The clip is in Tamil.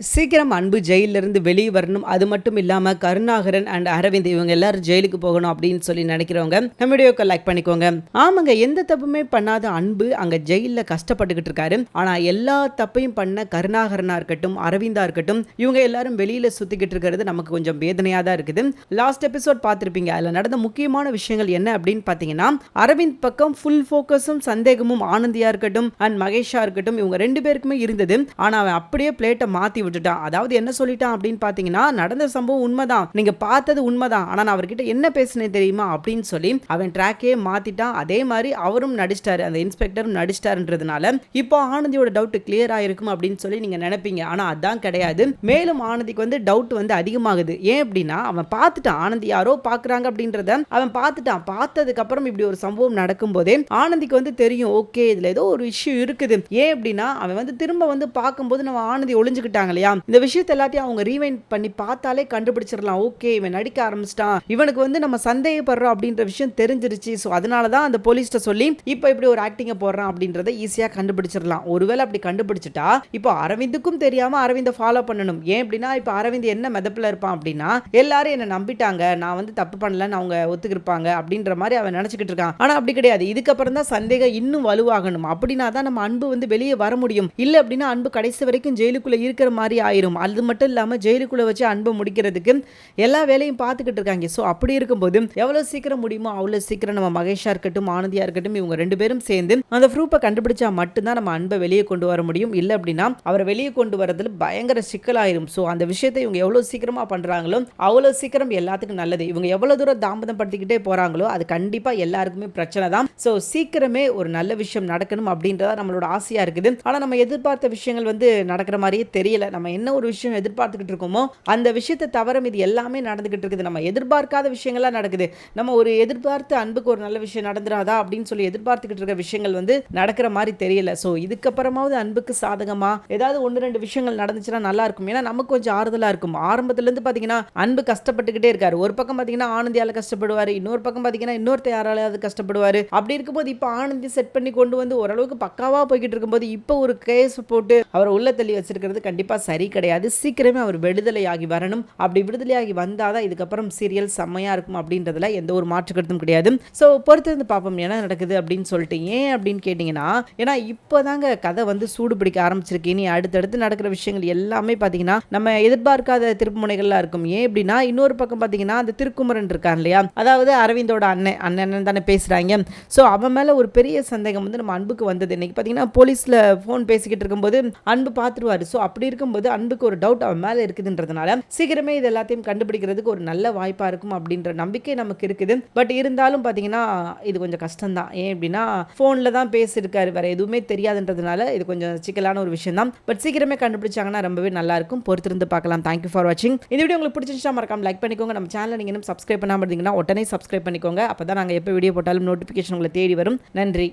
சீக்கிரம் அன்பு ஜெயிலிருந்து வெளியே வரணும். அது மட்டும் இல்லாமல் கருணாகரன் அண்ட் அரவிந்த் இவங்க எல்லாரும் ஜெயிலுக்கு போகணும் அப்படின்னு சொல்லி நினைக்கிறவங்க நம்ம வீடியோக்கு லைக் பண்ணிக்கோங்க. ஆமாங்க, எந்த தப்புமே பண்ணாத அன்பு அங்கே ஜெயிலில் கஷ்டப்பட்டுக்கிட்டு இருக்காரு. ஆனால் எல்லா தப்பையும் பண்ண கருணாகரனா இருக்கட்டும், அரவிந்தா இருக்கட்டும், இவங்க எல்லாரும் வெளியில் சுற்றிக்கிட்டு இருக்கிறது நமக்கு கொஞ்சம் வேதனையாக தான் இருக்குது. லாஸ்ட் எபிசோட் பார்த்துருப்பீங்க. அதில் நடந்த முக்கியமான விஷயங்கள் என்ன அப்படின்னு பார்த்தீங்கன்னா, அரவிந்த் பக்கம் ஃபுல் ஃபோக்கஸும் சந்தேகமும் ஆனந்தியா இருக்கட்டும் அண்ட் மகேஷா இருக்கட்டும், இவங்க ரெண்டு பேருக்குமே இருந்தது. ஆனால் அவன் அப்படியே பிளேட்டை மாற்றி விட்டுட்டான். அதாவது என்ன சொல்லிட்டான் அப்படின்னு பார்த்தீங்கன்னா, நடந்த சம்பவம் உண்மைதான், நீங்க பார்த்தது உண்மைதான், ஆனால் நான் அவர்கிட்ட என்ன பேசினேன் தெரியுமா அப்படின்னு சொல்லி அவன் ட்ராக்கே மாத்திட்டான். அதே மாதிரி அவரும் நடிச்சிட்டாரு, அந்த இன்ஸ்பெக்டரும் நடிச்சிட்டாருன்றதுனால இப்போ ஆனந்தியோட டவுட் கிளியர் ஆயிருக்கும் அப்படின்னு சொல்லி நீங்க நினைப்பீங்க. ஆனா அதான் கிடையாது. மேலும் ஆனந்திக்கு டவுட் அதிகமாகுது. ஏன் அப்படின்னா, அவன் பார்த்துட்டான் ஆனந்தி யாரோ பார்க்குறாங்க அப்படின்றத அவன் பார்த்துட்டான். பார்த்ததுக்கு அப்புறம் இப்படி ஒரு சம்பவம் நடக்கும் போதே ஆனந்திக்கு தெரியும், ஓகே இதுல ஏதோ ஒரு இஷ்யூ இருக்குது. ஏன் அப்படின்னா, அவன் திரும்ப பார்க்கும்போது நம்ம ஆனந்தி ஒளிஞ்சுக்கிட்டாங்க இல்லையா, இந்த விஷயத்தை எல்லாத்தையும் அவங்க ரீவைண்ட் பண்ணி பார்த்தாலே கண்டுபிடிச்சிடலாம். ஓகே இவன் நடிக்க ஆரம்பிச்சிட்டான், இவனுக்கு நம்ம சந்தேகப்படுறோம் அப்படின்ற விஷயம் தெரிஞ்சிருச்சு. ஸோ அதனால தான் அந்த போலீஸ்ட்ட சொல்லி இப்போ இப்படி ஒரு ஆக்டிங்கை போடுறான் அப்படின்றத ஈஸியாக கண்டுபிடிச்சிடலாம். ஒருவேளை அப்படி கண்டுபிடிச்சிட்டா இப்போ அரவிந்துக்கும் தெரியாம அரவிந்தை ஃபாலோ பண்ணணும். ஏன் அப்படின்னா, இப்போ அரவிந்த் என்ன மெதப்பில் இருப்பான் அப்படின்னா, எல்லாரும் என்ன நம்பிட்டாங்க, நான் தப்பு பண்ணலன்னு அவங்க ஒத்துக்கிருப்பாங்க அப்படின்ற மாதிரி அவன் நினைச்சுக்கிட்டு இருக்கான். ஆனா அப்படி கிடையாது. இதுக்கப்புறம் தான் சந்தேகம் இன்னும் வலுவாகணும். அப்படின்னா தான் நம்ம அன்பு வெளியே வர முடியும். இல்லை அப்படின்னா அன்பு கடைசி வரைக்கும் ஜெயிலுக்குள்ள இருக்கிற மாதிரி ஆயிரும். அது மட்டும் இல்லாமல் ஜெயிலுக்குள்ள வச்சு அன்பை முடிக்கிறதுக்கு எல்லா வேலையும் பார்த்துக்கிட்டு இருக்காங்க. ஸோ அப்படி இருக்கும்போது எவ்வளோ சீக்கிரம் முடியுமோ அவ்வளோ சீக்கிரம் நம்ம மகேஷா இருக்கட்டும், ஆனந்தியா இருக்கட்டும், இவங்க ரெண்டு பேரும் சேர்ந்து அந்த ப்ரூஃபை கண்டுபிடிச்சா மட்டும்தான் நம்ம அன்பை வெளியே கொண்டு வர முடியும். இல்லை அப்படின்னா அவரை வெளியே கொண்டு வரதுல பயங்கர சிக்கலாயிரும். ஸோ அந்த விஷயத்தை இவங்க எவ்வளோ சீக்கிரமா பண்றாங்களோ அவ்வளோ சீக்கிரம் எல்லாத்துக்கும் நல்லது. இவங்க எவ்வளோ தூரம் தாமதம் படுத்திக்கிட்டே போறாங்களோ அது கண்டிப்பா எல்லாருக்குமே பிரச்சனை தான். ஸோ சீக்கிரமே ஒரு நல்ல விஷயம் நடக்கணும் அப்படின்றதா நம்மளோட ஆசையா இருக்குது. ஆனால் நம்ம எதிர்பார்த்த விஷயங்கள் நடக்கிற மாதிரியே தெரியல. நம்ம என்ன ஒரு விஷயம் எதிர்பார்த்துக்கிட்டு இருக்கோமோ அந்த விஷயத்தை தவிர இது எல்லாமே நடந்துகிட்டு இருக்குது. நம்ம எதிர்பார்க்காத விஷயங்கள்லாம் நடக்குது. நம்ம ஒரு எதிர்பார்த்து அன்புக்கு ஒரு நல்ல விஷயம் நடந்துராதா அப்படின்னு சொல்லி எதிர்பார்த்துக்கிட்டு இருக்க விஷயங்கள் நடக்கிற மாதிரி தெரியல. ஸோ இதுக்கப்புறமாவது அன்புக்கு சாதகமா ஏதாவது ஒன்று ரெண்டு விஷயங்கள் நடந்துச்சுன்னா நல்லா இருக்கும். ஏன்னா நமக்கு கொஞ்சம் ஆறுதலா இருக்கும். ஆரம்பத்திலேருந்து பார்த்தீங்கன்னா அன்பு கஷ்டப்பட்டுக்கிட்டே இருக்காரு. ஒரு பக்கம் பார்த்தீங்கன்னா ஆனந்தியால கஷ்டப்படுவாரு, இன்னொரு பக்கம் பார்த்தீங்கன்னா இன்னொருத்த யாராலையாவது கஷ்டப்படுவாரு. அப்படி இருக்கும்போது இப்போ ஆனந்தி செட் பண்ணி கொண்டு ஓரளவுக்கு பக்காவா போய்கிட்டு இருக்கும்போது இப்போ ஒரு கேஸ் போட்டு அவரை உள்ள தள்ளி வச்சிருக்கிறது கண்டிப்பா சரி கிடையாது. சீக்கிரமே அவர் விடுதலையாகி வரணும். அப்படி விடுதலையாகி வந்தாதான் இதுக்கப்புறம் சீரியல் செம்மையா இருக்கும் அப்படின்றதுல எந்த ஒரு மாற்று கருத்தும் கிடையாது. ஸோ பொறுத்திருந்து பார்ப்போம் என்ன நடக்குது அப்படின்னு சொல்லிட்டு. ஏன் அப்படின்னு கேட்டிங்கன்னா, ஏன்னா இப்போதாங்க கதை சூடு பிடிக்க ஆரம்பிச்சிருக்கு. இனி அடுத்தடுத்து நடக்கிற விஷயங்கள் எல்லாமே பார்த்தீங்கன்னா நம்ம எதிர்பார்க்காத திருப்பு முனைகள்லாம் இருக்கும். ஏன் அப்படின்னா, இன்னொரு பக்கம் பார்த்தீங்கன்னா அந்த திருக்குமரன் இருக்கான் இல்லையா, அதாவது அரவிந்தோட அண்ணன் தானே பேசுறாங்க. ஸோ அவன் மேல ஒரு பெரிய சந்தேகம் நம்ம அன்புக்கு வந்தது. இன்னைக்கு பார்த்தீங்கன்னா போலீஸ்ல ஃபோன் பேசிக்கிட்டு இருக்கும்போது அன்பு பார்த்துருவாரு. ஸோ அப்படி இருக்கும்போது அன்புக்கு ஒரு டவுட் அவன் மேலே இருக்குதுன்றதுனால சீக்கிரமே இது எல்லாத்தையும் கண்டுபிடிக்கிறதுக்கு ஒரு நல்ல வாய்ப்பாக இருக்கும் அப்படின்ற நம்பிக்கை நமக்கு இருக்குது. பட் இருந்தாலும் பார்த்தீங்கன்னா இது கொஞ்சம் கஷ்டம்தான். ஏன் அப்படின்னா ஃபோனில் தான் பேசியிருக்காரு, வேற எதுவுமே தெரியாதுன்றதுனால இது கொஞ்சம் சிக்கலான ஒரு விஷயம் தான். பட் சீக்கிரமே கண்டுபிடிச்சாங்கன்னா ரொம்பவே நல்லா இருக்கும். பொறுத்திருந்து பார்க்கலாம். தேங்க்யூ ஃபார் வாட்சிங். இந்த வீடியோ உங்களுக்கு பிடிச்சிருந்தா மறக்காம லைக் பண்ணிக்கோங்க. நம்ம சேனலை நீங்கள் இன்னும் சப்ஸ்கிரைப் பண்ணாமல் இருந்தீங்கன்னா உடனே சப்ஸ்கிரைப் பண்ணிக்கோங்க. அப்போ தான் நாங்கள் எப்போ வீடியோ போட்டாலும் நோட்டிஃபிகேஷன் உங்களை தேடி வரும். நன்றி.